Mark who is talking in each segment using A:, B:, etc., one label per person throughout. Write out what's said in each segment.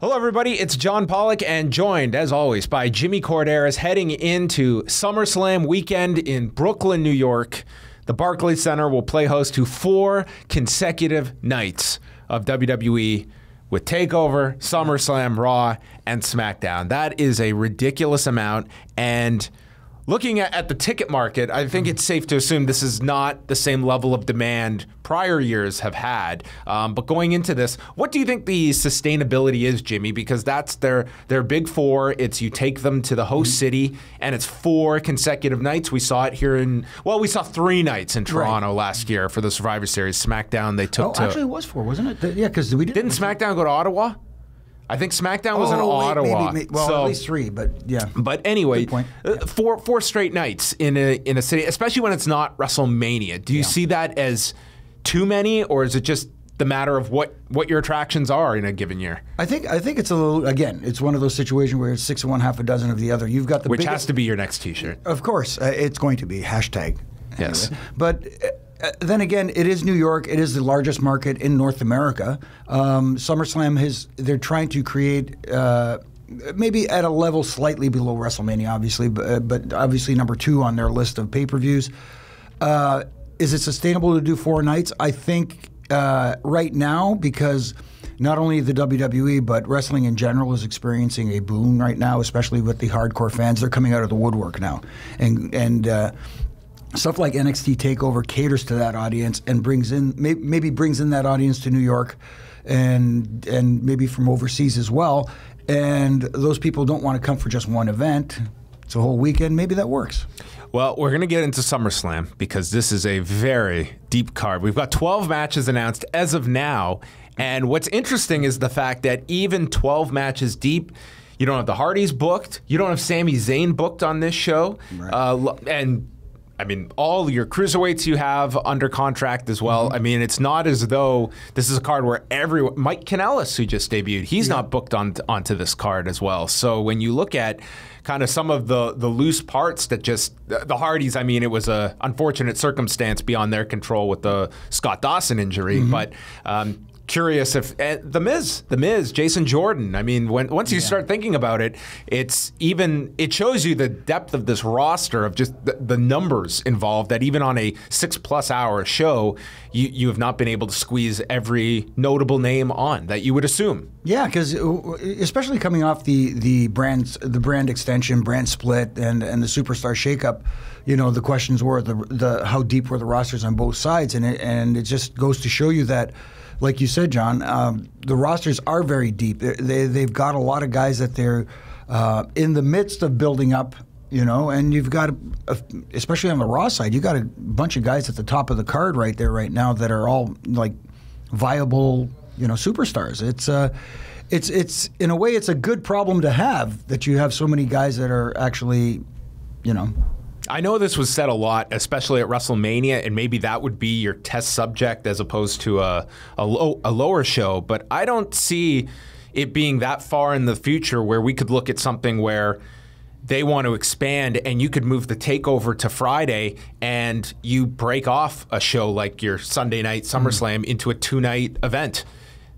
A: Hello, everybody. It's John Pollock and joined, as always, by Jimmy Korderas heading into SummerSlam weekend in Brooklyn, New York. The Barclays Center will play host to 4 consecutive nights of WWE with TakeOver, SummerSlam, Raw, and SmackDown. That is a ridiculous amount, and looking at the ticket market, I think it's safe to assume this is not the same level of demand prior years have had. But going into this, what do you think the sustainability is, Jimmy? Because that's their big 4. It's you take them to the host city, and it's 4 consecutive nights. We saw it here we saw 3 nights in Toronto last year for the Survivor Series. SmackDown, they took to...
B: Actually, it was 4, wasn't it? Yeah, because we
A: didn't SmackDown go to Ottawa? I think SmackDown was in Ottawa.
B: Maybe, at least 3, but yeah.
A: But anyway, 4 straight nights in a city, especially when it's not WrestleMania. Do you see that as too many, or is it just the matter of what your attractions are in a given year?
B: I think it's a little, again, it's one of those situations where it's 6 of one, half a dozen of the other. You've got the
A: Which has to be your next T-shirt.
B: Of course, it's going to be hashtag.
A: Yes.
B: Anyway. But then again, it is New York. It is the largest market in North America. SummerSlam, they're trying to create maybe at a level slightly below WrestleMania, obviously, but obviously number 2 on their list of pay-per-views. Is it sustainable to do 4 nights? I think right now, because not only the WWE, but wrestling in general is experiencing a boom right now, especially with the hardcore fans. They're coming out of the woodwork now. And stuff like NXT TakeOver caters to that audience and maybe brings in that audience to New York and maybe from overseas as well. And those people don't want to come for just one event. It's a whole weekend. Maybe that works.
A: Well, we're going to get into SummerSlam because this is a very deep card. We've got 12 matches announced as of now. And what's interesting is the fact that even 12 matches deep, you don't have the Hardys booked. You don't have Sami Zayn booked on this show. Right. And I mean, all your cruiserweights you have under contract as well. I mean, it's not as though this is a card where everyone... Mike Kanellis, who just debuted, he's not booked onto this card as well. So when you look at kind of some of the loose parts that just... The Hardys, I mean, it was a unfortunate circumstance beyond their control with the Scott Dawson injury. But... curious if the Miz, Jason Jordan. I mean, once you start thinking about it, it shows you the depth of this roster of just the numbers involved. That even on a 6+ hour show, you have not been able to squeeze every notable name on that you would assume.
B: Yeah, because especially coming off the brand extension, brand split, and the superstar shakeup, the questions were the how deep were the rosters on both sides, and it just goes to show you that. Like you said, John, the rosters are very deep. They've got a lot of guys that they're in the midst of building up, and you've got, especially on the Raw side, you've got a bunch of guys at the top of the card right there right now that are all like viable, superstars. It's in a way, it's a good problem to have that you have so many guys that are actually,
A: I know this was said a lot, especially at WrestleMania, and maybe that would be your test subject as opposed to a lower show, but I don't see it being that far in the future where we could look at something where they want to expand and you could move the TakeOver to Friday and you break off a show like your Sunday night SummerSlam into a 2-night event.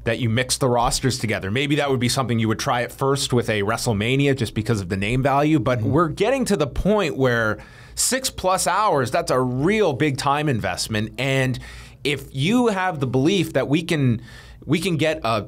A: That you mix the rosters together. Maybe that would be something you would try at first with a WrestleMania just because of the name value, but we're getting to the point where 6+ hours, that's a real big time investment. And if you have the belief that we can get a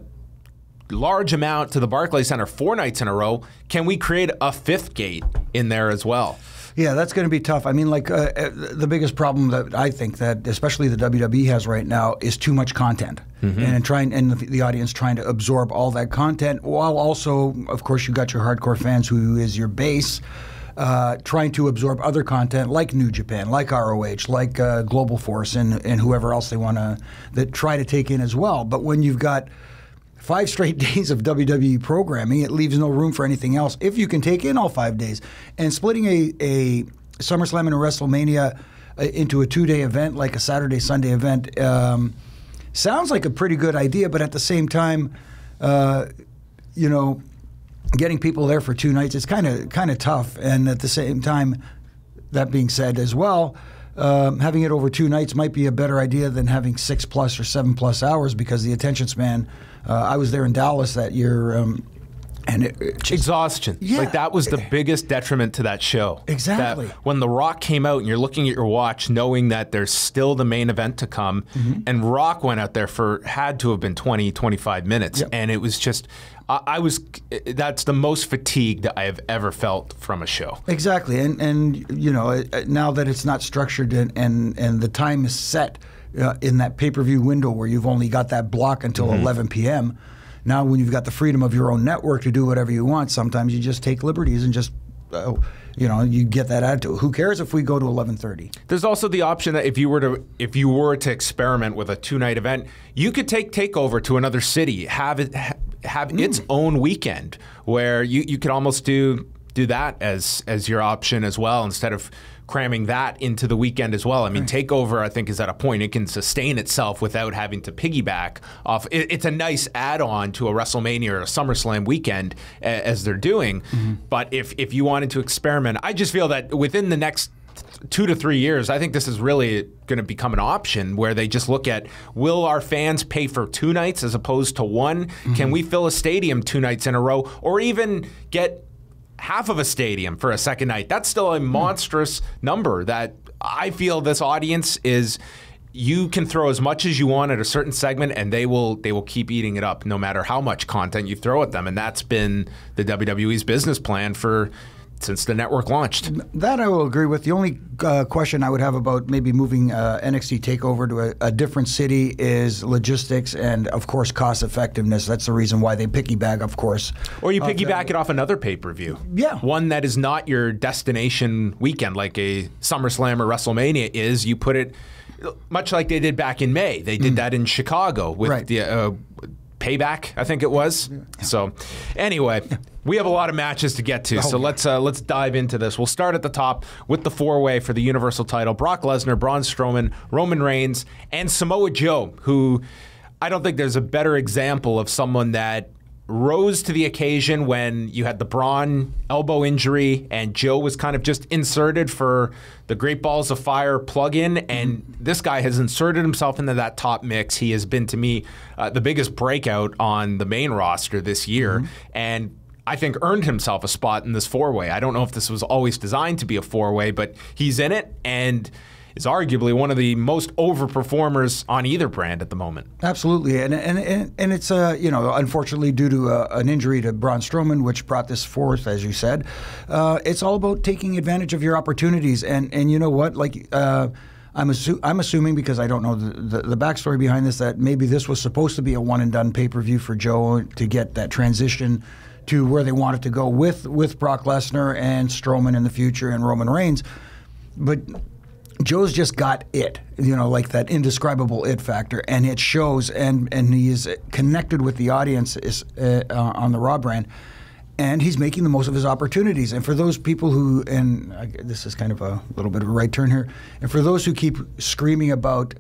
A: large amount to the Barclays Center 4 nights in a row, can we create a 5th gate in there as well?
B: Yeah, that's going to be tough. I mean, the biggest problem that I think that especially the WWE has right now is too much content, and the audience trying to absorb all that content, while also, of course, you got your hardcore fans who is your base, trying to absorb other content like New Japan, like ROH, like Global Force, and whoever else they want to try to take in as well. But when you've got 5 straight days of WWE programming, it leaves no room for anything else. If you can take in all 5 days, and splitting a SummerSlam and a WrestleMania into a 2-day event, like a Saturday-Sunday event, sounds like a pretty good idea, but at the same time, getting people there for 2 nights is kind of tough. And at the same time, that being said as well, having it over 2 nights might be a better idea than having 6+ or 7+ hours, because the attention span. I was there in Dallas that year. And it just,
A: exhaustion.
B: Yeah.
A: Like, that was the biggest detriment to that show.
B: Exactly.
A: That when The Rock came out and you're looking at your watch knowing that there's still the main event to come, and Rock went out there had to have been 20, 25 minutes.
B: Yep.
A: And it was just, that's the most fatigued I have ever felt from a show.
B: Exactly. And you know, now that it's not structured and the time is set in that pay-per-view window where you've only got that block until 11 p.m., now, when you've got the freedom of your own network to do whatever you want, sometimes you just take liberties and just, you get that attitude. Who cares if we go to 11:30?
A: There's also the option that if you were to experiment with a 2-night event, you could take TakeOver to another city, have its own weekend, where you could almost do that as your option as well, instead of cramming that into the weekend as well. I mean, TakeOver, I think, is at a point it can sustain itself without having to piggyback off. It's a nice add-on to a WrestleMania or a SummerSlam weekend, as they're doing. But if you wanted to experiment, I just feel that within the next 2 to 3 years, I think this is really going to become an option where they just look at, will our fans pay for 2 nights as opposed to 1? Can we fill a stadium 2 nights in a row, or even get half of a stadium for a second night? That's still a monstrous number that I feel this audience is. You can throw as much as you want at a certain segment, and they will keep eating it up no matter how much content you throw at them. And that's been the WWE's business plan since the network launched.
B: That I will agree with. The only question I would have about maybe moving NXT TakeOver to a different city is logistics and, of course, cost effectiveness. That's the reason why they piggyback, of course.
A: Or you piggyback it off another pay-per-view.
B: Yeah.
A: One that is not your destination weekend, like a SummerSlam or WrestleMania is. You put it, much like they did back in May. They did that in Chicago with the Payback, I think it was. Yeah. So, anyway, we have a lot of matches to get to. So let's dive into this. We'll start at the top with the 4-way for the Universal title: Brock Lesnar, Braun Strowman, Roman Reigns, and Samoa Joe, who I don't think there's a better example of someone that rose to the occasion when you had the Braun elbow injury and Joe was kind of just inserted for the Great Balls of Fire plug-in, and this guy has inserted himself into that top mix. He has been, to me, the biggest breakout on the main roster this year, and I think earned himself a spot in this 4-way. I don't know if this was always designed to be a 4-way, but he's in it, and is arguably one of the most overperformers on either brand at the moment. Absolutely, and it's unfortunately due to an injury to Braun Strowman, which brought this forth, as you said. It's all about taking advantage of your opportunities, and you know what, like. I'm assuming, because I don't know the backstory behind this, that maybe this was supposed to be a one-and-done pay-per-view for Joe to get that transition to where they wanted to go with Brock Lesnar and Strowman in the future and Roman Reigns, but Joe's just got it, like that indescribable it factor, and it shows, and he is connected with the audience on the Raw brand, and he's making the most of his opportunities. And for those people who, and this is kind of a little bit of a right turn here, and for those who keep screaming about,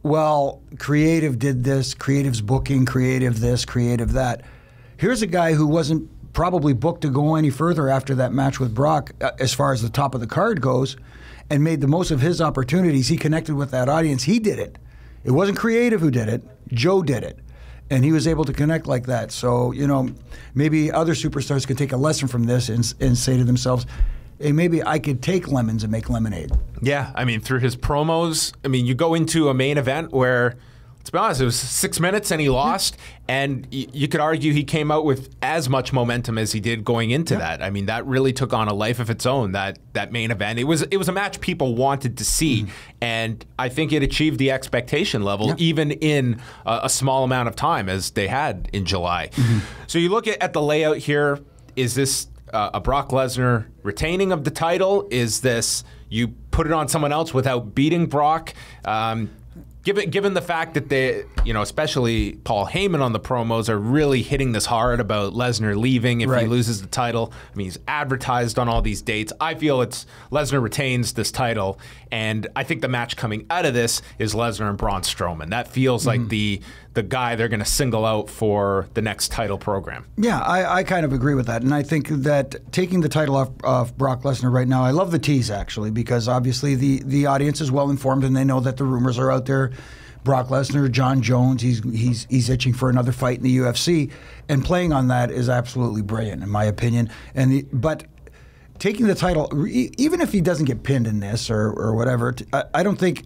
A: well, creative did this, creative's booking, creative this, creative that, here's a guy who wasn't probably booked to go any further after that match with Brock, as far as the top of the card goes, and made the most of his opportunities. He connected with that audience. He did it. It wasn't creative who did it. Joe did it. And he was able to connect like that. So, maybe other superstars could take a lesson from this and say to themselves, hey, maybe I could take lemons and make lemonade. Yeah, I mean, through his promos, you go into a main event where, let's be honest, it was 6 minutes and he lost, and you could argue he came out with as much momentum as he did going into that. I mean, that really took on a life of its own, that main event. It was a match people wanted to see, and I think it achieved the expectation level, even in a small amount of time as they had in July. So you look at the layout here. Is this a Brock Lesnar retaining of the title? Is this you put it on someone else without beating Brock? Given the fact that they, especially Paul Heyman on the promos are really hitting this hard about Lesnar leaving if he loses the title. He's advertised on all these dates. I feel it's Lesnar retains this title, and I think the match coming out of this is Lesnar and Braun Strowman. That feels like the the guy they're going to single out for the next title program.
B: Yeah, I kind of agree with that. And I think that taking the title off Brock Lesnar right now, I love the tease, actually, because obviously the audience is well informed and they know that the rumors are out there. Brock Lesnar, John Jones, he's itching for another fight in the UFC. And playing on that is absolutely brilliant, in my opinion. But taking the title, even if he doesn't get pinned in this or whatever, I don't think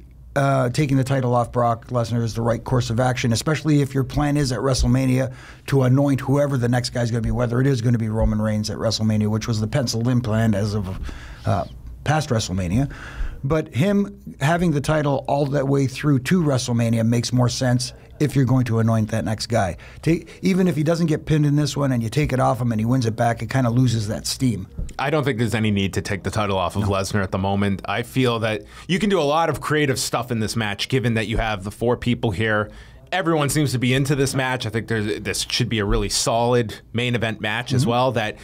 B: taking the title off Brock Lesnar is the right course of action, especially if your plan is at WrestleMania to anoint whoever the next guy's going to be, whether it is going to be Roman Reigns at WrestleMania, which was the penciled-in plan as of past WrestleMania. But him having the title all that way through to WrestleMania makes more sense if you're going to anoint that next guy. Even if he doesn't get pinned in this one and you take it off him and he wins it back, it kind of loses that steam.
A: I don't think there's any need to take the title off of Lesnar at the moment. I feel that you can do a lot of creative stuff in this match, given that you have the 4 people here. Everyone seems to be into this match. I think this should be a really solid main event match as well. That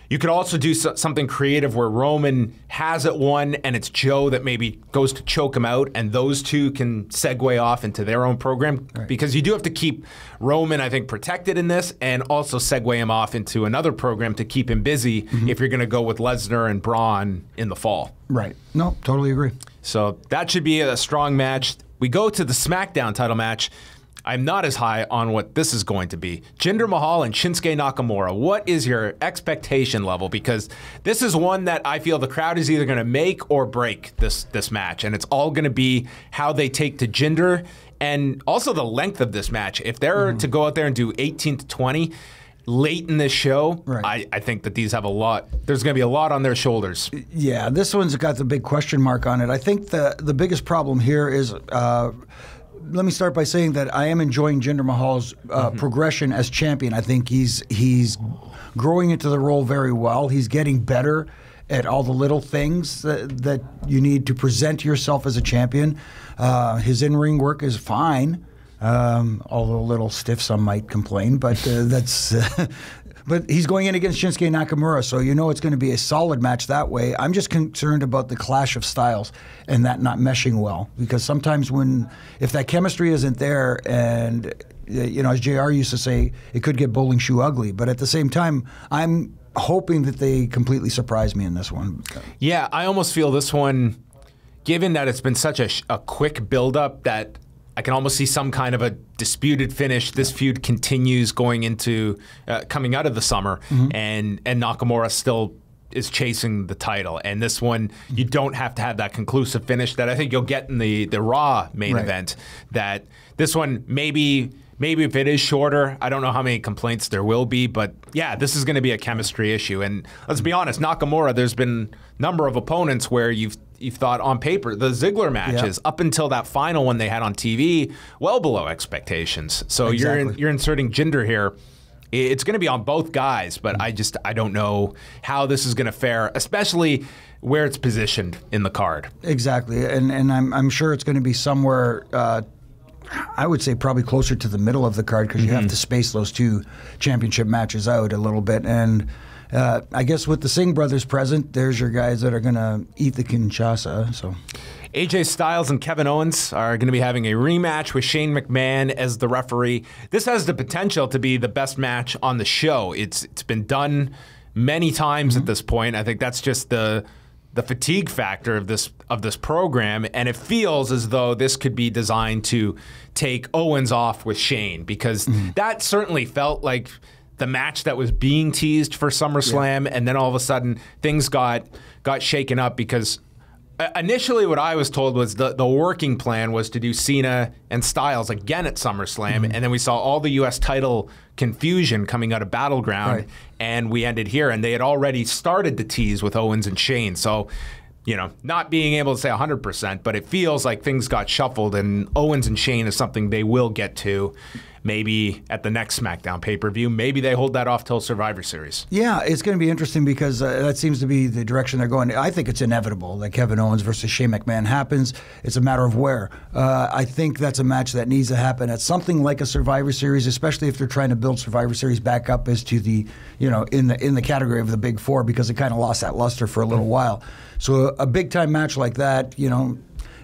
A: you could also do something creative where Roman has it won and it's Joe that maybe goes to choke him out, and those two can segue off into their own program. Right. Because you do have to keep Roman, I think, protected in this, and also segue him off into another program to keep him busy if you're going to go with Lesnar and Braun in the fall.
B: Right. No, totally agree.
A: So that should be a strong match. We go to the SmackDown title match. I'm not as high on what this is going to be. Jinder Mahal and Shinsuke Nakamura. What is your expectation level? Because this is one that I feel the crowd is either going to make or break this match. And it's all going to be how they take to Jinder and also the length of this match. If they're to go out there and do 18 to 20 late in this show, I think that these have a lot. There's going to be a lot on their shoulders. Yeah,
B: this one's got the big question mark on it. I think the biggest problem here is... let me start by saying that I am enjoying Jinder Mahal's progression as champion. I think he's growing into the role very well. He's getting better at all the little things that you need to present yourself as a champion. His in-ring work is fine, although a little stiff, some might complain, but that's... But he's going in against Shinsuke Nakamura, so you know it's going to be a solid match that way. I'm just concerned about the clash of styles and that not meshing well. Because sometimes if that chemistry isn't there, and as JR used to say, it could get bowling shoe ugly. But at the same time, I'm hoping that they completely surprise me in this one.
A: Yeah, I almost feel this one, given that it's been such a quick build-up, that I can almost see some kind of a disputed finish. This feud continues going into coming out of the summer, and Nakamura still is chasing the title. And this one, you don't have to have that conclusive finish that I think you'll get in the Raw main event. That this one, maybe if it is shorter, I don't know how many complaints there will be, but yeah, this is going to be a chemistry issue. And let's be honest, Nakamura, there's been a number of opponents where you've thought on paper, the Ziggler matches, up until that final one they had on TV, well below expectations. So you're inserting Jinder here. It's going to be on both guys, but I don't know how this is going to fare, especially where it's positioned in the card.
B: Exactly, and I'm sure it's going to be somewhere. I would say probably closer to the middle of the card, because you have to space those two championship matches out a little bit. And I guess with the Singh brothers present, there's your guys that are going to eat the Kinshasa. So
A: AJ Styles and Kevin Owens are going to be having a rematch with Shane McMahon as the referee. This has the potential to be the best match on the show. It's been done many times at this point. I think that's just the fatigue factor of this program, and it feels as though this could be designed to take Owens off with Shane, because that certainly felt like the match that was being teased for SummerSlam, and then all of a sudden things got shaken up, because initially what I was told was the working plan was to do Cena and Styles again at SummerSlam, and then we saw all the U.S. title confusion coming out of Battleground, and we ended here, and they had already started the tease with Owens and Shane. So, not being able to say 100%, but it feels like things got shuffled, and Owens and Shane is something they will get to. Maybe at the next SmackDown pay-per-view. Maybe they hold that off till Survivor Series.
B: Yeah, it's going to be interesting, because that seems to be the direction they're going. I think it's inevitable that Kevin Owens versus Shane McMahon happens. It's a matter of where. I think that's a match that needs to happen at something like a Survivor Series, especially if they're trying to build Survivor Series back up as to the, in the category of the Big Four, because it kind of lost that luster for a little while. So a big-time match like that,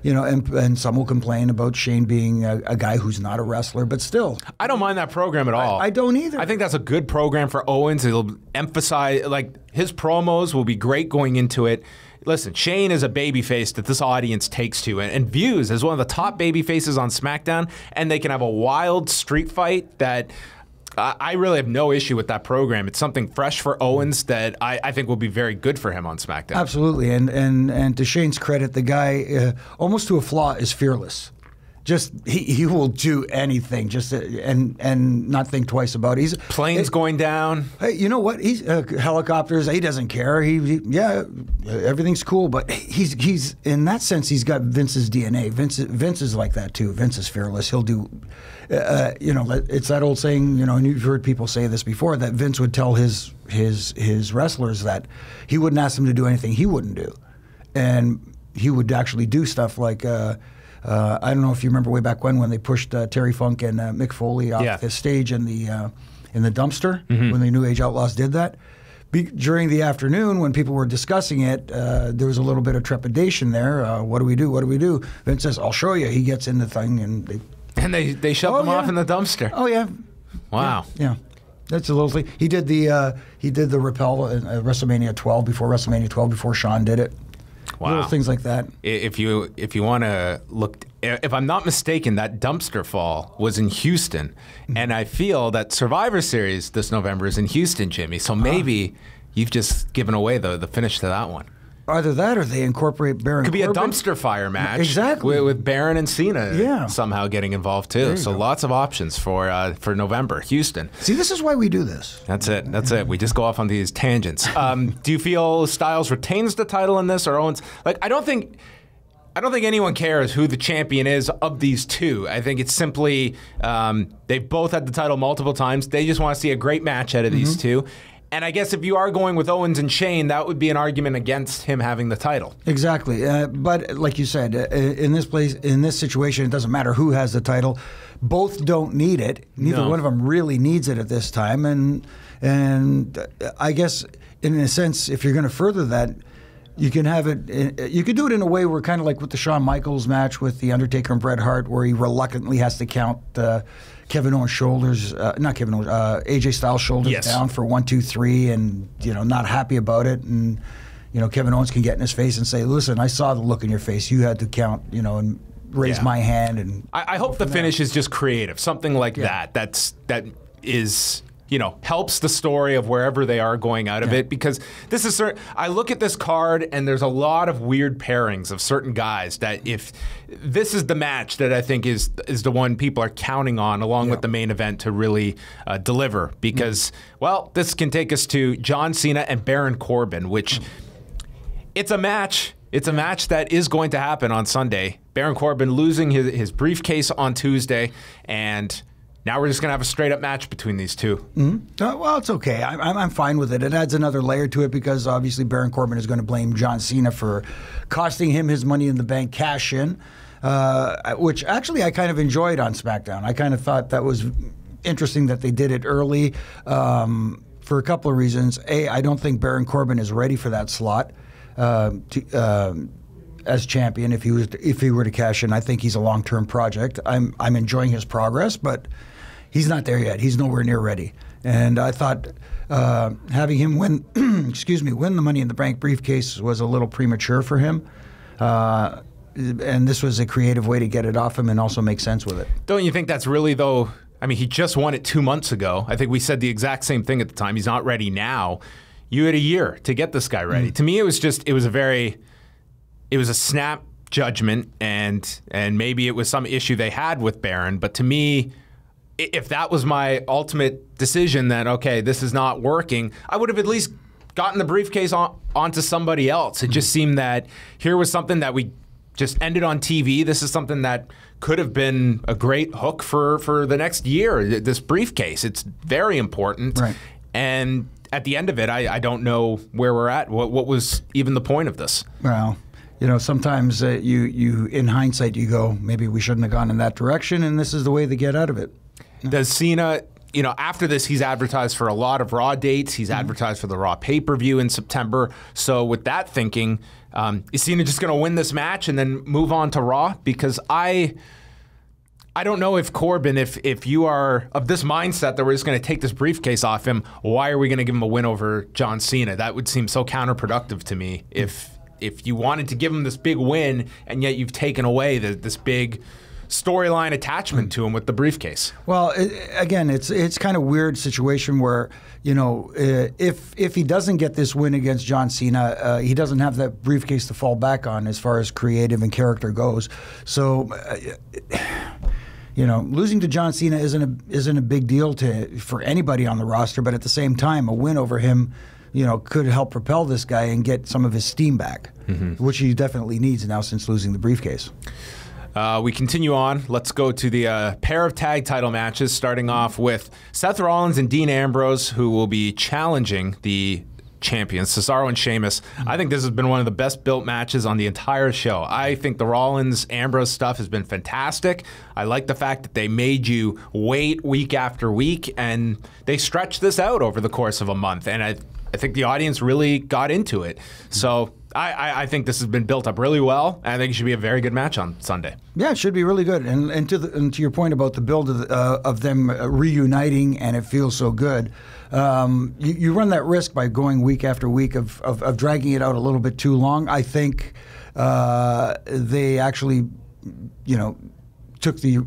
B: and some will complain about Shane being a guy who's not a wrestler, but still.
A: I don't mind that program at all.
B: I don't either.
A: I think that's a good program for Owens. It'll emphasize, his promos will be great going into it. Listen, Shane is a babyface that this audience takes to and views as one of the top babyfaces on SmackDown, and they can have a wild street fight that I really have no issue with that program. It's something fresh for Owens that I think will be very good for him on SmackDown.
B: Absolutely, and to Shane's credit, the guy, almost to a flaw, is fearless. Just he will do anything, just and not think twice about it.
A: Planes going down.
B: Hey, you know what? He's helicopters. He doesn't care. Everything's cool. But he's in that sense, he's got Vince's DNA. Vince is like that too. Vince is fearless. He'll do. It's that old saying. And you've heard people say this before, that Vince would tell his wrestlers that he wouldn't ask them to do anything he wouldn't do, and he would actually do stuff like. I don't know if you remember way back when they pushed Terry Funk and Mick Foley off the stage in the dumpster when the New Age Outlaws did that. During the afternoon, when people were discussing it, there was a little bit of trepidation there. What do we do? What do we do? Vince says, "I'll show you." He gets in the thing and
A: they shoved him off in the dumpster.
B: Oh yeah.
A: Wow.
B: Yeah. That's a little thing. He did the rappel at WrestleMania 12 before Shawn did it.
A: Wow.
B: Little things like that.
A: If you want to look, if I'm not mistaken, that dumpster fall was in Houston, and I feel that Survivor Series this November is in Houston, Jimmy. So maybe you've just given away the finish to that one.
B: Either that or they incorporate Baron
A: Could be
B: Corbin.
A: a dumpster fire match.
B: Exactly.
A: With Baron and Cena somehow getting involved too. So lots of options for November. Houston.
B: See, this is why we do this.
A: That's it. We just go off on these tangents. Do you feel Styles retains the title in this, or Owens? I don't think anyone cares who the champion is of these two. I think it's simply they've both had the title multiple times. They just want to see a great match out of these two. And I guess if you are going with Owens and Shane, that would be an argument against him having the title. Exactly.
B: But like you said, in this situation, it doesn't matter who has the title. Both don't need it. Neither one of them really needs it at this time. And I guess, in a sense, if you're going to further that, you can have it. You could do it in a way where, kind of like with the Shawn Michaels match with the Undertaker and Bret Hart, where he reluctantly has to count Kevin Owens' shoulders, not Kevin Owens, AJ Styles' shoulders down for 1, 2, 3, and not happy about it. And Kevin Owens can get in his face and say, "Listen, I saw the look in your face. You had to count, and raise my hand." And
A: I hope the finish is just creative, something like that. That is. Helps the story of wherever they are going out of it, because this is I look at this card and there's a lot of weird pairings of certain guys that if this is the match that I think is the one people are counting on along with the main event to really deliver, because this can take us to John Cena and Baron Corbin, which it's a match. It's a match that is going to happen on Sunday. Baron Corbin losing his briefcase on Tuesday, and now we're just going to have a straight-up match between these two.
B: Well, it's okay. I'm fine with it. It adds another layer to it, because obviously Baron Corbin is going to blame John Cena for costing him his Money in the Bank cash-in, which actually I kind of enjoyed on SmackDown. I kind of thought that was interesting that they did it early for a couple of reasons. A, I don't think Baron Corbin is ready for that slot as champion. If he were to cash in, I think he's a long-term project. I'm enjoying his progress, but he's not there yet. He's nowhere near ready. And I thought having him win, win the Money in the Bank briefcase was a little premature for him. And this was a creative way to get it off him and also make sense with it.
A: Don't you think that's really, though? I mean, he just won it 2 months ago. I think we said the exact same thing at the time. He's not ready now. You had a year to get this guy ready. To me, it was a snap judgment, and maybe it was some issue they had with Baron. But to me, if that was my ultimate decision that, okay, this is not working, I would have at least gotten the briefcase onto somebody else. It just seemed that here was something that we just ended on TV. This is something that could have been a great hook for the next year, this briefcase. It's very important.
B: Right.
A: And at the end of it, I don't know where we're at. What was even the point of this?
B: Well, sometimes you in hindsight, you go, maybe we shouldn't have gone in that direction, and this is the way to get out of it.
A: Does Cena after this, he's advertised for a lot of Raw dates. He's advertised for the Raw pay-per-view in September. So with that thinking, is Cena just going to win this match and then move on to Raw? Because I don't know if Corbin, if you are of this mindset that we're just going to take this briefcase off him, why are we going to give him a win over John Cena? That would seem so counterproductive to me. If you wanted to give him this big win and yet you've taken away this big storyline attachment to him with the briefcase.
B: Well, again, it's kind of weird situation where, if he doesn't get this win against John Cena, he doesn't have that briefcase to fall back on as far as creative and character goes. So, losing to John Cena isn't a big deal for anybody on the roster, but at the same time, a win over him, could help propel this guy and get some of his steam back, which he definitely needs now since losing the briefcase.
A: We continue on. Let's go to the pair of tag title matches, starting off with Seth Rollins and Dean Ambrose, who will be challenging the champions, Cesaro and Sheamus. I think this has been one of the best built matches on the entire show. I think the Rollins-Ambrose stuff has been fantastic. I like the fact that they made you wait week after week, and they stretched this out over the course of a month, and I think the audience really got into it. So I think this has been built up really well, and I think it should be a very good match on Sunday. Yeah,
B: it should be really good. And to your point about the build of them reuniting, and it feels so good, you run that risk by going week after week of dragging it out a little bit too long. I think they actually, took the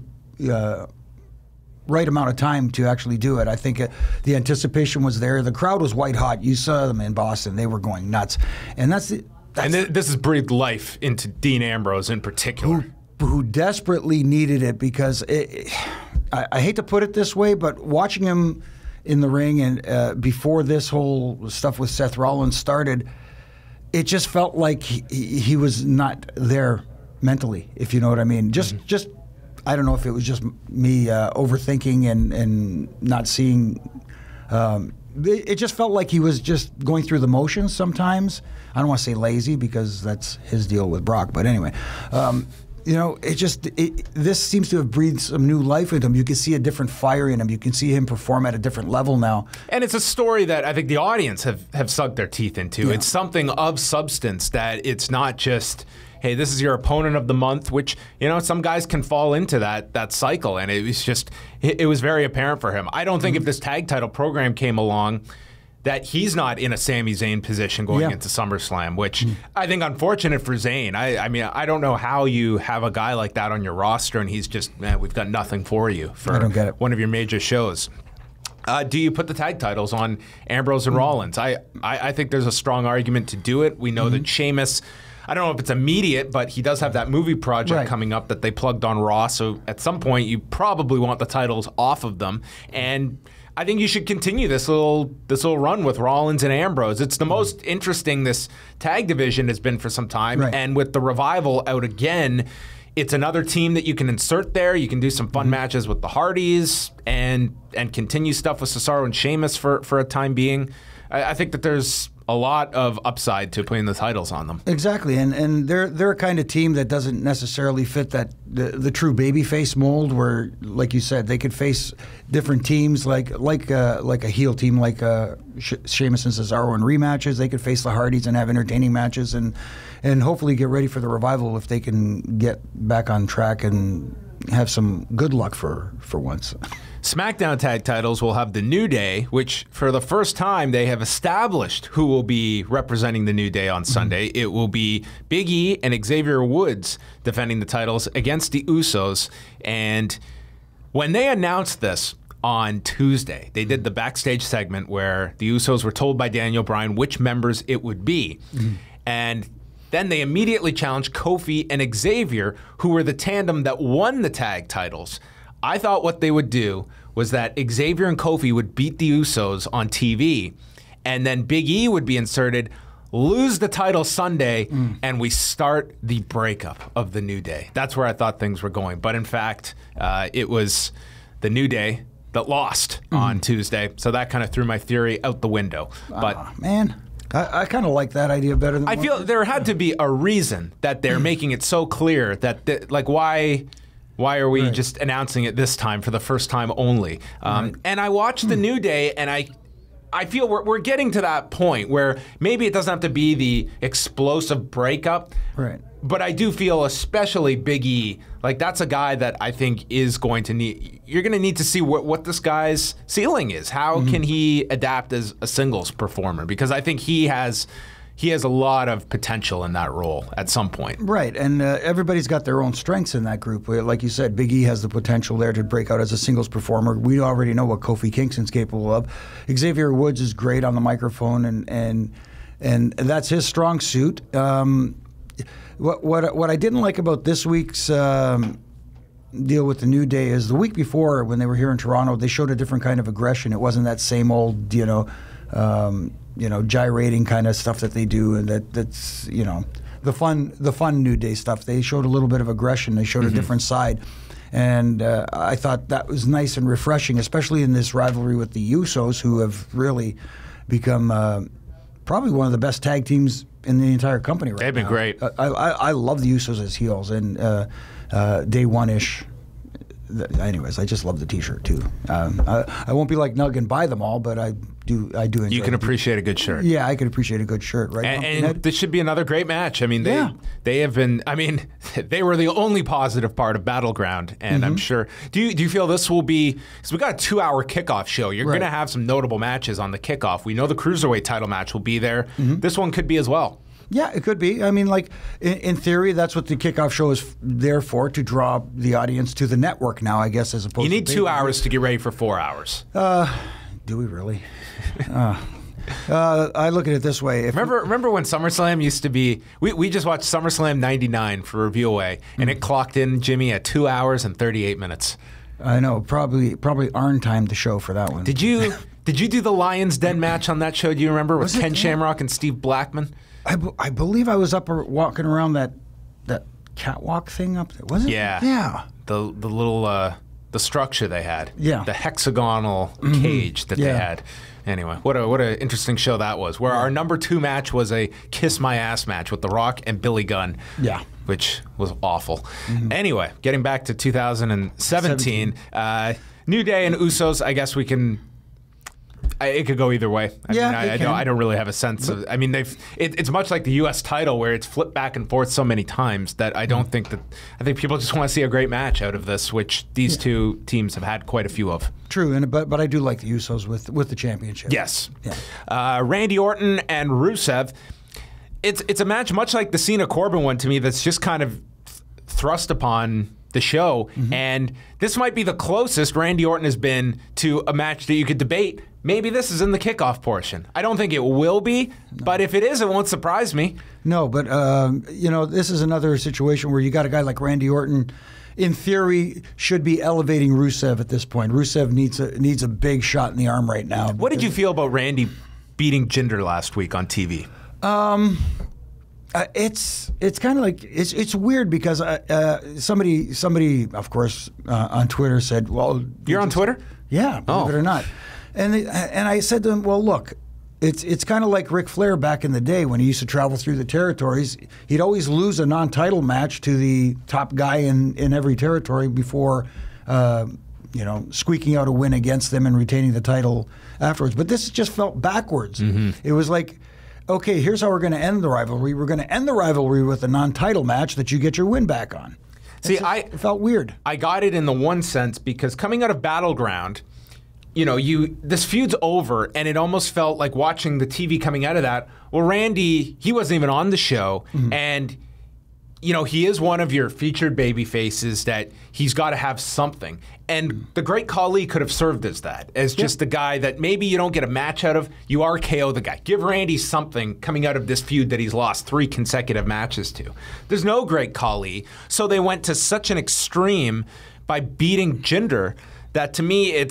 B: right amount of time to actually do it. I think the anticipation was there. The crowd was white hot. You saw them in Boston. They were going nuts. And
A: this has breathed life into Dean Ambrose in particular.
B: Who desperately needed it, because I hate to put it this way, but watching him in the ring and before this whole stuff with Seth Rollins started, it just felt like he was not there mentally, if you know what I mean. Just I don't know if it was just me overthinking and not seeing. It just felt like he was just going through the motions sometimes. I don't want to say lazy, because that's his deal with Brock. But anyway, this seems to have breathed some new life into him. You can see a different fire in him. You can see him perform at a different level now. And
A: it's a story that I think the audience have sunk their teeth into. Yeah. It's something of substance, that it's not just, hey, this is your opponent of the month, which, some guys can fall into that cycle. And it was very apparent for him. I don't think if this tag title program came along that he's not in a Sami Zayn position going into SummerSlam, which I think unfortunate for Zayn. I mean, I don't know how you have a guy like that on your roster and he's just, we've got nothing for you for one of your major shows. Do you put the tag titles on Ambrose and Rollins? I think there's a strong argument to do it. We know that Sheamus, I don't know if it's immediate, but he does have that movie project coming up that they plugged on Raw. So at some point, you probably want the titles off of them. And I think you should continue this little run with Rollins and Ambrose. It's the most interesting this tag division has been for some time. Right. And with the Revival out again, it's another team that you can insert there. You can do some fun matches with the Hardys and continue stuff with Cesaro and Sheamus for a time being. I think that there's a lot of upside to putting the titles on them.
B: Exactly, and they're a kind of team that doesn't necessarily fit the true babyface mold, where, like you said, they could face different teams like a heel team like Sheamus and Cesaro in rematches. They could face the Hardys and have entertaining matches, and hopefully get ready for the Revival if they can get back on track and have some good luck for once.
A: SmackDown tag titles will have the New Day, which for the first time they have established who will be representing the New Day on Sunday. It will be Big E and Xavier Woods defending the titles against the Usos. And when they announced this on Tuesday, they did the backstage segment where the Usos were told by Daniel Bryan which members it would be. And then they immediately challenged Kofi and Xavier, who were the tandem that won the tag titles. I thought what they would do was that Xavier and Kofi would beat the Usos on TV, and then Big E would be inserted, lose the title Sunday, and we start the breakup of the New Day. That's where I thought things were going. But in fact, it was the New Day that lost on Tuesday, so that kind of threw my theory out the window. But
B: man, I kind of like that idea better than
A: I feel there had to be a reason that they're making it so clear that, why Why are we just announcing it this time for the first time only? And I watched the New Day, and I feel we're getting to that point where maybe it doesn't have to be the explosive breakup.
B: Right.
A: But I do feel, especially Big E, like that's a guy that I think is going to need. You're going to need to see what this guy's ceiling is. How can he adapt as a singles performer? Because I think he has a lot of potential in that role at some point.
B: Right, and everybody's got their own strengths in that group. Like you said, Big E has the potential there to break out as a singles performer. We already know what Kofi Kingston's capable of. Xavier Woods is great on the microphone, and that's his strong suit. What I didn't like about this week's deal with the New Day is the week before when they were here in Toronto, they showed a different kind of aggression. It wasn't that same old, gyrating kind of stuff that they do, and that's the fun New Day stuff. They showed a little bit of aggression. They showed a different side, and I thought that was nice and refreshing, especially in this rivalry with the Usos, who have really become probably one of the best tag teams in the entire company right now.
A: They've been great.
B: I love the Usos as heels, and day one-ish. Anyways, I just love the T-shirt too. I won't be like Nug and buy them all, but I do enjoy.
A: You can appreciate a good shirt.
B: Yeah, I can appreciate a good shirt, right?
A: And this should be another great match. I mean, they have been. I mean, they were the only positive part of Battleground, and I'm sure. Do you feel this will be? Because we got a 2-hour kickoff show. You're going to have some notable matches on the kickoff. We know the Cruiserweight title match will be there. This one could be as well.
B: Yeah, it could be. I mean, like, in theory, that's what the kickoff show is there for, to draw the audience to the network now, I guess, as opposed to...
A: You need 2 hours to get ready for 4 hours.
B: Do we really? I look at it this way.
A: Remember when SummerSlam used to be... We just watched SummerSlam 99 for Review Away, and it clocked in, Jimmy, at 2 hours and 38 minutes.
B: I know. Probably Arn timed the show for that one.
A: Did you do the Lions Den match on that show? Do you remember, with Ken Shamrock and Steve Blackman?
B: I believe I was up walking around that catwalk thing up there. Was it?
A: Yeah. The little the structure they had.
B: Yeah.
A: The hexagonal cage that they had. Anyway, what a interesting show that was. Where our number 2 match was a kiss my ass match with The Rock and Billy Gunn. Yeah. Which was awful. Anyway, getting back to 2017, New Day and Usos. I guess we can. It could go either way. I don't really have a sense of. I mean, it's much like the U.S. title, where it's flipped back and forth so many times that I don't think that. I think people just want to see a great match out of this, which these two teams have had quite a few of.
B: True, but I do like the Usos with the championship.
A: Yes. Yeah. Randy Orton and Rusev. It's a match much like the Cena Corbin one to me. That's just kind of thrust upon the show, and this might be the closest Randy Orton has been to a match that you could debate. Maybe this is in the kickoff portion. I don't think it will be, but if it is, it won't surprise me.
B: No, but this is another situation where you got a guy like Randy Orton, in theory, should be elevating Rusev at this point. Rusev needs a big shot in the arm right now.
A: What did you feel about Randy beating Jinder last week on TV?
B: It's kind of like it's weird because somebody of course on Twitter said, "Well,
A: you're on Twitter?"
B: Yeah, believe it or not. And I said to him, "Well, look, it's kind of like Ric Flair back in the day when he used to travel through the territories. He'd always lose a non-title match to the top guy in every territory before squeaking out a win against them and retaining the title afterwards. But this just felt backwards. It was like, okay, here's how we're going to end the rivalry. We're going to end the rivalry with a non-title match that you get your win back on." It felt weird.
A: I got it in the one sense because coming out of Battleground, this feud's over, and it almost felt like watching the TV coming out of that. Well, Randy, he wasn't even on the show, and he is one of your featured baby faces that he's got to have something. And the Great Khali could have served as that, as just the guy that maybe you don't get a match out of. You RKO the guy. Give Randy something coming out of this feud that he's lost 3 consecutive matches to. There's no Great Khali, so they went to such an extreme by beating Jinder that to me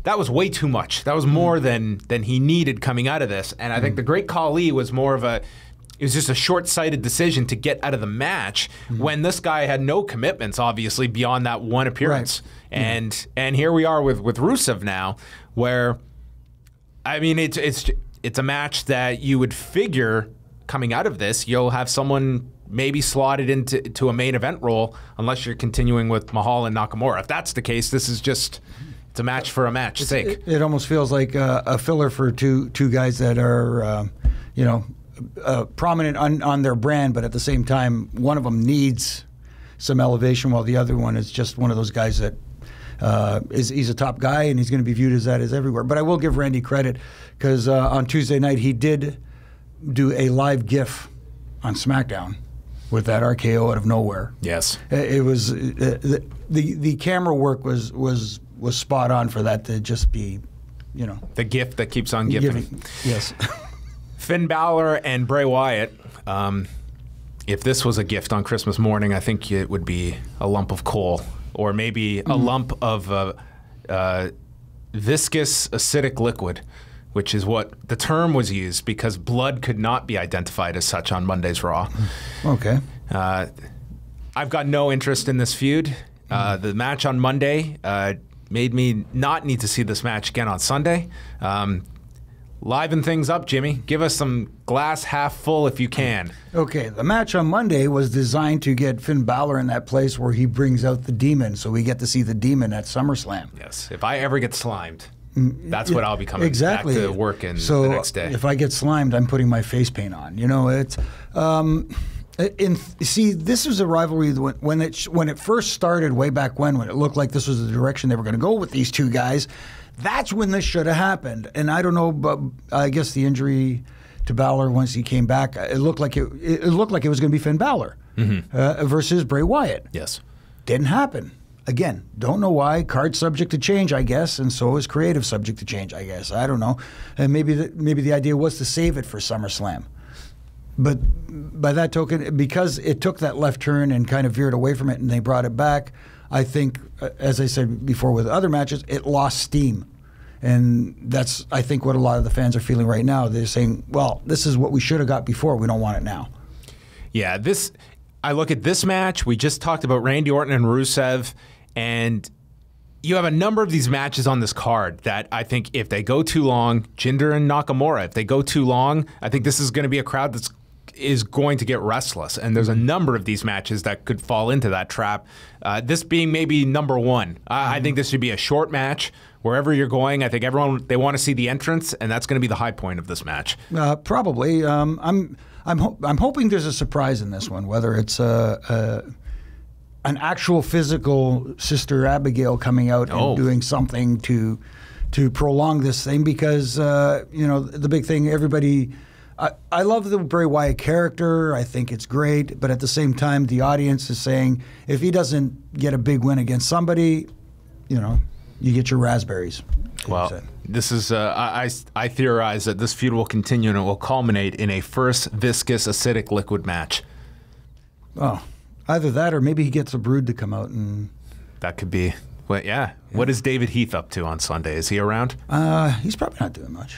A: that was way too much. That was more than he needed coming out of this. And I think the Great Khali was more of it was just a short-sighted decision to get out of the match when this guy had no commitments, obviously, beyond that one appearance. Right. And here we are with Rusev now, where, I mean, it's a match that you would figure coming out of this, you'll have someone maybe slotted into a main event role unless you're continuing with Mahal and Nakamura. If that's the case, this is just it's a match for a match's sake.
B: It almost feels like a filler for two guys that are, prominent on their brand, but at the same time, one of them needs some elevation while the other one is just one of those guys that he's a top guy and he's going to be viewed as that as everywhere. But I will give Randy credit because on Tuesday night he did do a live GIF on SmackDown with that RKO out of nowhere.
A: Yes,
B: it was the camera work was spot on for that to just be,
A: the gift that keeps on giving.
B: Yes.
A: Finn Balor and Bray Wyatt. If this was a gift on Christmas morning, I think it would be a lump of coal, or maybe a lump of viscous acidic liquid, which is what the term was used because blood could not be identified as such on Monday's Raw.
B: Okay.
A: I've got no interest in this feud. The match on Monday made me not need to see this match again on Sunday. Liven things up, Jimmy. Give us some glass half full if you can.
B: Okay, the match on Monday was designed to get Finn Balor in that place where he brings out the demon, so we get to see the demon at SummerSlam.
A: Yes, if I ever get slimed, that's what I'll be coming back to work in the next day.
B: If I get slimed, I'm putting my face paint on. It's... see, this was a rivalry when it first started way back when it looked like this was the direction they were going to go with these two guys. That's when this should have happened. And I don't know, but I guess the injury to Balor once he came back, it looked like it was going to be Finn Balor versus Bray Wyatt.
A: Yes,
B: didn't happen. Again, don't know why. Card subject to change, I guess, and so is creative subject to change, I guess. I don't know. And maybe the idea was to save it for SummerSlam. But by that token, because it took that left turn and kind of veered away from it and they brought it back, I think, as I said before with other matches, it lost steam. And that's, I think, what a lot of the fans are feeling right now. They're saying, well, this is what we should have got before. We don't want it now.
A: Yeah, I look at this match. We just talked about Randy Orton and Rusev, and you have a number of these matches on this card that I think if they go too long, Jinder and Nakamura, if they go too long, I think this is going to be a crowd that is going to get restless. And there's a number of these matches that could fall into that trap. This being maybe number one. I think this should be a short match. Wherever you're going, I think they want to see the entrance, and that's going to be the high point of this match.
B: Probably. I'm hoping there's a surprise in this one, whether it's an actual physical Sister Abigail coming out and doing something to prolong this thing, because the big thing, everybody. I love the Bray Wyatt character. I think it's great, but at the same time, the audience is saying if he doesn't get a big win against somebody, you get your raspberries.
A: Well, this is I theorize that this feud will continue and it will culminate in a first viscous acidic liquid match.
B: Oh, either that or maybe he gets a Brood to come out and.
A: That could be. Well, yeah. What is David Heath up to on Sunday? Is he around?
B: He's probably not doing much.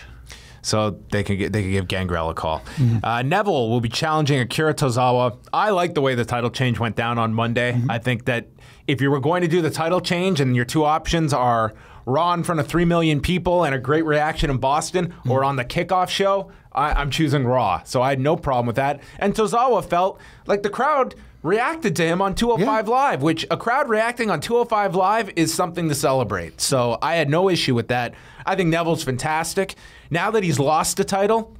A: So they can give Gangrel a call. Neville will be challenging Akira Tozawa. I like the way the title change went down on Monday. I think that if you were going to do the title change and your two options are Raw in front of 3 million people and a great reaction in Boston, or on the kickoff show, I'm choosing Raw. So I had no problem with that. And Tozawa felt like the crowd reacted to him on 205 Live, which a crowd reacting on 205 Live is something to celebrate. So I had no issue with that. I think Neville's fantastic. Now that he's lost the title,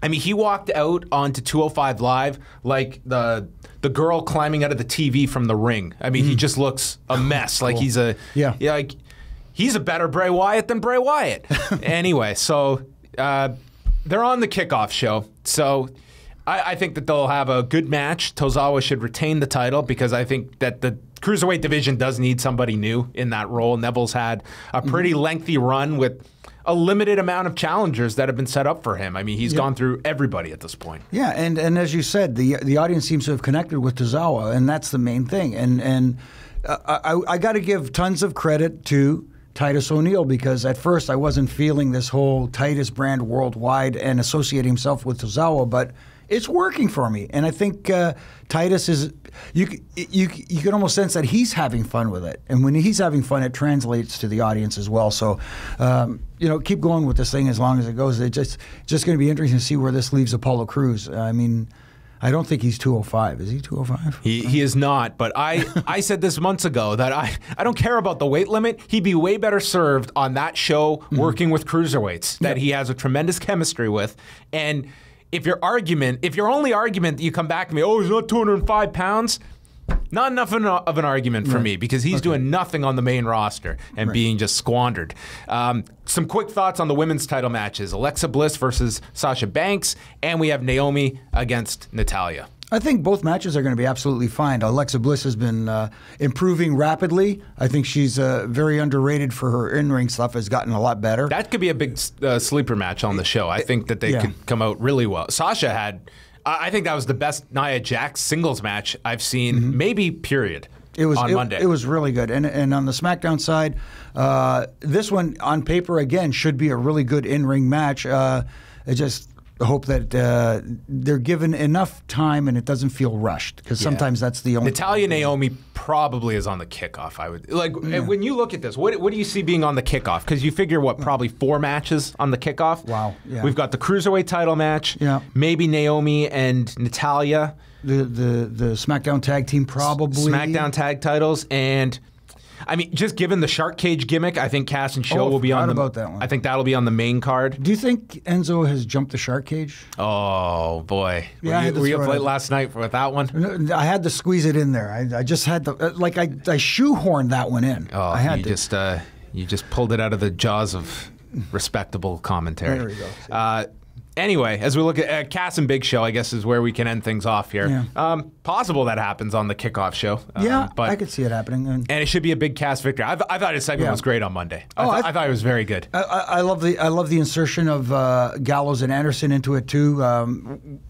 A: I mean, he walked out onto 205 Live like the girl climbing out of the TV from the ring. I mean, he just looks a mess. Like he's a he's a better Bray Wyatt than Bray Wyatt. Anyway, so they're on the kickoff show. So I think that they'll have a good match. Tozawa should retain the title because I think that the Cruiserweight division does need somebody new in that role. Neville's had a pretty lengthy run with a limited amount of challengers that have been set up for him. I mean, he's gone through everybody at this point. Yeah,
B: and as you said, the audience seems to have connected with Tozawa, and that's the main thing. And I got to give tons of credit to Titus O'Neil, because at first I wasn't feeling this whole Titus brand worldwide and associating himself with Tozawa, but it's working for me. And I think Titus is, you can almost sense that he's having fun with it. And when he's having fun, it translates to the audience as well. So, keep going with this thing as long as it goes. It's just going to be interesting to see where this leaves Apollo Crews. I mean, I don't think he's 205. Is he 205?
A: He is not, but I said this months ago that I don't care about the weight limit. He'd be way better served on that show working with cruiserweights that he has a tremendous chemistry with. And if your only argument that you come back to me, he's not 205 pounds, not enough of an argument for me, because he's doing nothing on the main roster and being just squandered. Some quick thoughts on the women's title matches. Alexa Bliss versus Sasha Banks, and we have Naomi against Natalya.
B: I think both matches are going to be absolutely fine. Alexa Bliss has been improving rapidly. I think she's very underrated for her in-ring stuff, has gotten a lot better.
A: That could be a big sleeper match on the show. I think that they could come out really well. Sasha had... I think that was the best Nia Jax singles match I've seen, maybe period, on Monday.
B: It was really good. And on the SmackDown side, this one on paper, again, should be a really good in-ring match. I just hope that they're given enough time and it doesn't feel rushed, because sometimes that's the only...
A: Natalya Naomi probably is on the kickoff, I would... When you look at this, what do you see being on the kickoff? Because you figure, probably 4 matches on the kickoff?
B: Wow. Yeah.
A: We've got the Cruiserweight title match, maybe Naomi and Natalya.
B: The SmackDown tag team probably.
A: SmackDown tag titles, and... I mean, just given the shark cage gimmick, I think Cass and Show will be on
B: about that one.
A: I think that'll be on the main card.
B: Do you think Enzo has jumped the shark cage?
A: Oh boy!
B: Yeah,
A: were you up late last night with that one?
B: I had to squeeze it in there. I just had to, I shoehorned that one in.
A: Oh,
B: I had
A: you just pulled it out of the jaws of respectable commentary.
B: There we go.
A: Anyway, as we look at Cass and Big Show, I guess is where we can end things off here.
B: Yeah.
A: Possible that happens on the kickoff show.
B: But I could see it happening.
A: And it should be a big Cass victory. I thought his segment was great on Monday. I thought it was very good.
B: I love the insertion of Gallows and Anderson into it too.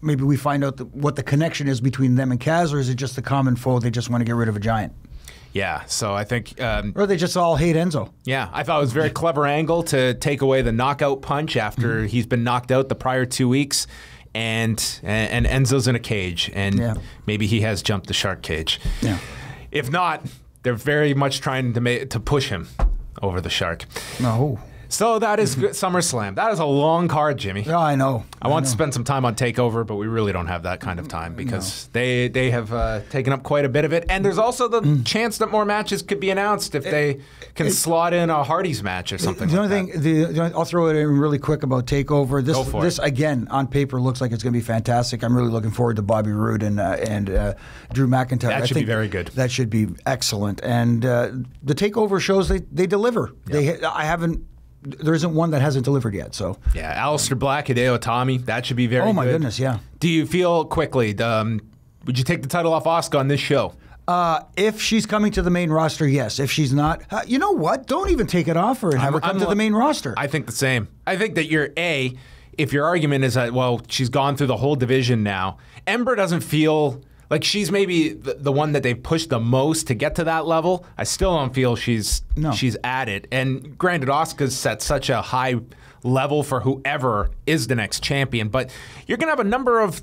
B: Maybe we find out what the connection is between them and Cass, or is it just the common foe? They just want to get rid of a giant.
A: Yeah, so I think...
B: or they just all hate Enzo.
A: Yeah, I thought it was a very clever angle to take away the knockout punch after he's been knocked out the prior 2 weeks, and Enzo's in a cage, and maybe he has jumped the shark cage. Yeah. If not, they're very much trying to push him over the shark.
B: No.
A: So that is SummerSlam. That is a long card, Jimmy.
B: Yeah, I know.
A: I want to spend some time on TakeOver, but we really don't have that kind of time because they have taken up quite a bit of it. And there's also the chance that more matches could be announced if they can slot in a Hardy's match or something like that.
B: I'll throw it in really quick about TakeOver. This again, on paper, looks like it's going to be fantastic. I'm really looking forward to Bobby Roode and Drew McIntyre.
A: That should be very good.
B: That should be excellent. And the TakeOver shows they deliver. Yep. There isn't one that hasn't delivered yet. So
A: Aleister Black, Hideo Itami, that should be very good.
B: Oh my goodness, yeah.
A: Do you feel quickly? Would you take the title off Asuka on this show?
B: If she's coming to the main roster, yes. If she's not, you know what? Don't even take it off her and have her come to the main roster.
A: I think the same. I think that if your argument is that she's gone through the whole division now, Ember doesn't feel like she's maybe the one that they've pushed the most to get to that level. I still don't feel she's at it. And granted, Asuka's set such a high level for whoever is the next champion. But you're going to have a number of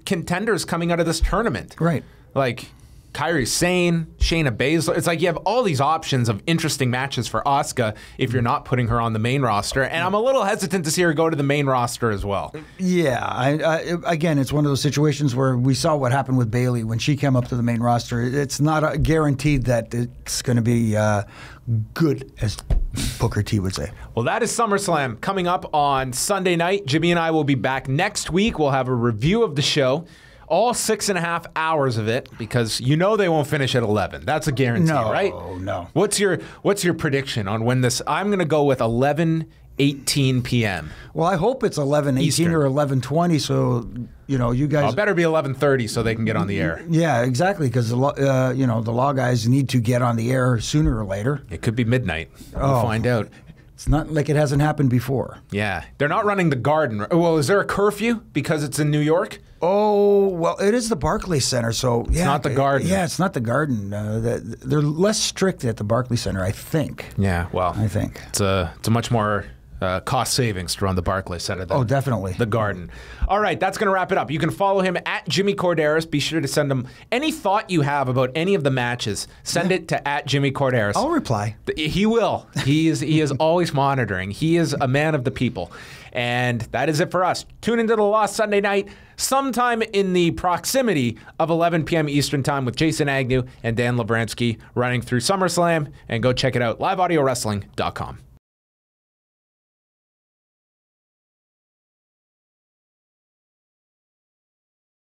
A: contenders coming out of this tournament.
B: Right.
A: Like Kairi Sane, Shayna Baszler. It's like you have all these options of interesting matches for Asuka if you're not putting her on the main roster. And I'm a little hesitant to see her go to the main roster as well.
B: Yeah. Again, it's one of those situations where we saw what happened with Bayley when she came up to the main roster. It's not guaranteed that it's going to be good, as Booker T would say.
A: Well, that is SummerSlam coming up on Sunday night. Jimmy and I will be back next week. We'll have a review of the show. All 6.5 hours of it, because they won't finish at 11. That's a guarantee, right?
B: No.
A: What's your prediction on when this? I'm going to go with 11:18 p.m.
B: Well, I hope it's 11:18 or 11:20, so you guys.
A: It better be 11:30 so they can get on the air.
B: Yeah, exactly, because the law guys need to get on the air sooner or later.
A: It could be midnight. We'll find out.
B: It's not like it hasn't happened before.
A: Yeah. They're not running the Garden. Well, is there a curfew because it's in New York?
B: Oh, well, it is the Barclays Center, so
A: it's not the Garden.
B: Yeah, it's not the Garden. They're less strict at the Barclays Center, I think.
A: Yeah, well,
B: I think
A: it's a much more cost savings to run the Barclays Center.
B: Oh, definitely.
A: The Garden. All right, that's going to wrap it up. You can follow him at Jimmy Korderas. Be sure to send him any thought you have about any of the matches. Send it to at Jimmy Korderas.
B: I'll reply.
A: He will. He is always monitoring. He is a man of the people. And that is it for us. Tune into The Lost Sunday night sometime in the proximity of 11 p.m. Eastern Time with Jason Agnew and Dan Labranski running through SummerSlam. And go check it out, liveaudiowrestling.com.